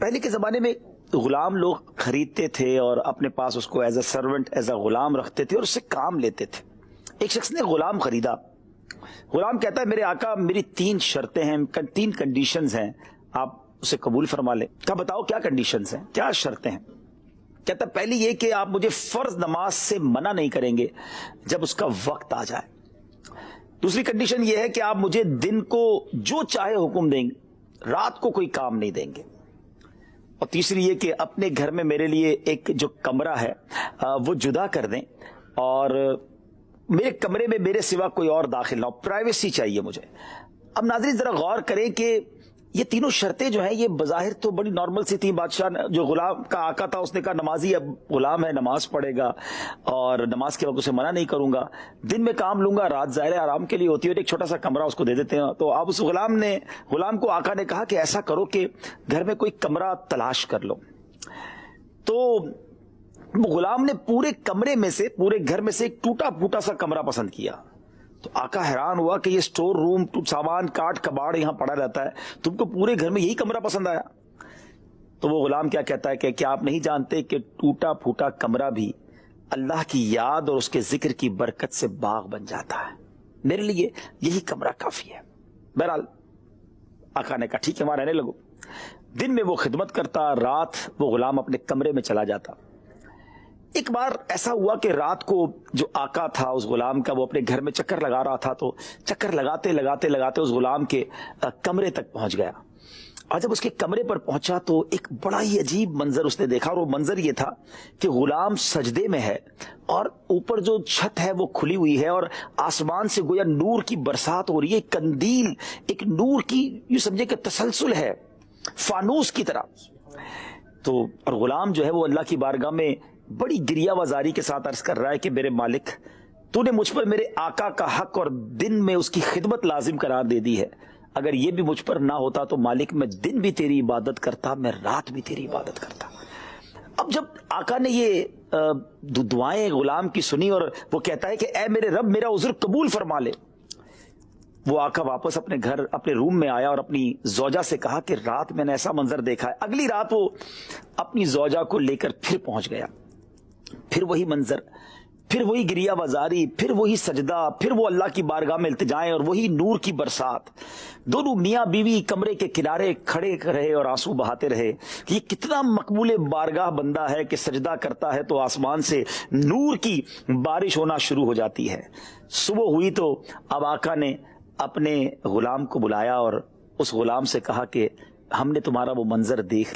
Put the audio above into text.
پہلے کے زمانے میں غلام لوگ خریدتے تھے اور اپنے پاس اس کو as a servant as a Ghulam رکھتے تھے اور اس سے کام لیتے تھے. ایک شخص نے غلام خریدا. غلام کہتا ہے میرے آقا میری 3 شرطیں ہیں, 3 کنڈیشنز ہیں, آپ اسے قبول فرما لیں. کہا بتاؤ کیا کنڈیشنز ہیں, کیا شرطیں ہیں؟ کہتا ہے پہلی یہ کہ آپ مجھے فرض نماز سے منع نہیں کریں گے جب اس کا وقت آ جائے. دوسری کنڈیشن یہ ہے کہ آپ مجھے دن کو جو چاہے حکم دیں گے, رات کو کوئی کام نہیں دیں گے. اور تیسری یہ کہ اپنے گھر میں میرے لیے ایک جو کمرہ ہے وہ جدا کر دیں اور میرے کمرے میں میرے سوا کوئی اور داخل نہ ہو, پرائیویسی چاہیے مجھے. اب ناظرین ذرا غور کریں کہ یہ تینوں شرطیں جو ہیں یہ بظاہر تو بڑی نارمل سی تھی. بادشاہ جو غلام کا آقا تھا اس نے کہا نمازی اب غلام ہے, نماز پڑھے گا اور نماز کے وقت اسے منع نہیں کروں گا, دن میں کام لوں گا, رات ظاہر آرام کے لیے ہوتی ہے, اور ایک چھوٹا سا کمرہ اس کو دے دیتے ہیں. تو اب اس غلام کو آقا نے کہا کہ ایسا کرو کہ گھر میں کوئی کمرہ تلاش کر لو. تو غلام نے پورے کمرے میں سے, پورے گھر میں سے ایک ٹوٹا پھوٹا سا کمرہ پسند کیا. تو آقا حیران ہوا کہ یہ سٹور روم سامان کاٹ کباڑ یہاں پڑا رہتا ہے, تم کو پورے گھر میں یہی کمرہ پسند آیا. تو وہ غلام کیا کہتا ہے کہ کیا آپ نہیں جانتے کہ ٹوٹا پھوٹا کمرہ بھی اللہ کی یاد اور اس کے ذکر کی برکت سے باغ بن جاتا ہے, میرے لیے یہی کمرہ کافی ہے. بہرحال آقا نے کہا ٹھیک ہے وہاں رہنے لگو. دن میں وہ خدمت کرتا, رات وہ غلام اپنے کمرے میں چلا جاتا. ایک بار ایسا ہوا کہ رات کو جو آقا تھا اس غلام کا, وہ اپنے گھر میں چکر لگا رہا تھا. تو چکر لگاتے لگاتے لگاتے اس غلام کے کمرے تک پہنچ گیا. اور جب اس کے کمرے پر پہنچا تو ایک بڑا ہی عجیب منظر اس نے دیکھا, اور وہ منظر یہ تھا کہ غلام سجدے میں ہے اور اوپر جو چھت ہے وہ کھلی ہوئی ہے اور آسمان سے گویا نور کی برسات ہو رہی ہے. قندیل ایک نور کی یوں سمجھے کہ تسلسل ہے فانوس کی طرح. تو اور غلام جو ہے وہ اللہ کی بارگاہ میں بڑی گریہ وزاری کے ساتھ عرض کر رہا ہے کہ میرے مالک تو نے مجھ پر میرے آقا کا حق اور دن میں اس کی خدمت لازم قرار دے دی ہے. اگر یہ بھی مجھ پر نہ ہوتا تو مالک میں دن بھی تیری عبادت کرتا, میں رات بھی تیری عبادت کرتا. اب جب آقا نے یہ دعائیں غلام کی سنی اور وہ کہتا ہے کہ اے میرے رب میرا عذر قبول فرما لے, وہ آقا واپس اپنے گھر اپنے روم میں آیا اور اپنی زوجہ سے کہا کہ رات میں نے ایسا منظر دیکھا ہے. اگلی رات وہ اپنی زوجہ کو لے کر پھر پہنچ گیا. پھر وہی منظر, پھر وہی گریہ وزاری, پھر وہی سجدہ, پھر وہ اللہ کی بارگاہ میں التجائیں اور وہی نور کی برسات. دونوں میاں بیوی کمرے کے کنارے کھڑے رہے اور آنسو بہاتے رہے کہ یہ کتنا مقبول بارگاہ بندہ ہے کہ سجدہ کرتا ہے تو آسمان سے نور کی بارش ہونا شروع ہو جاتی ہے. صبح ہوئی تو اب آقا نے اپنے غلام کو بلایا اور اس غلام سے کہا کہ ہم نے تمہارا وہ منظر دیکھ لیا.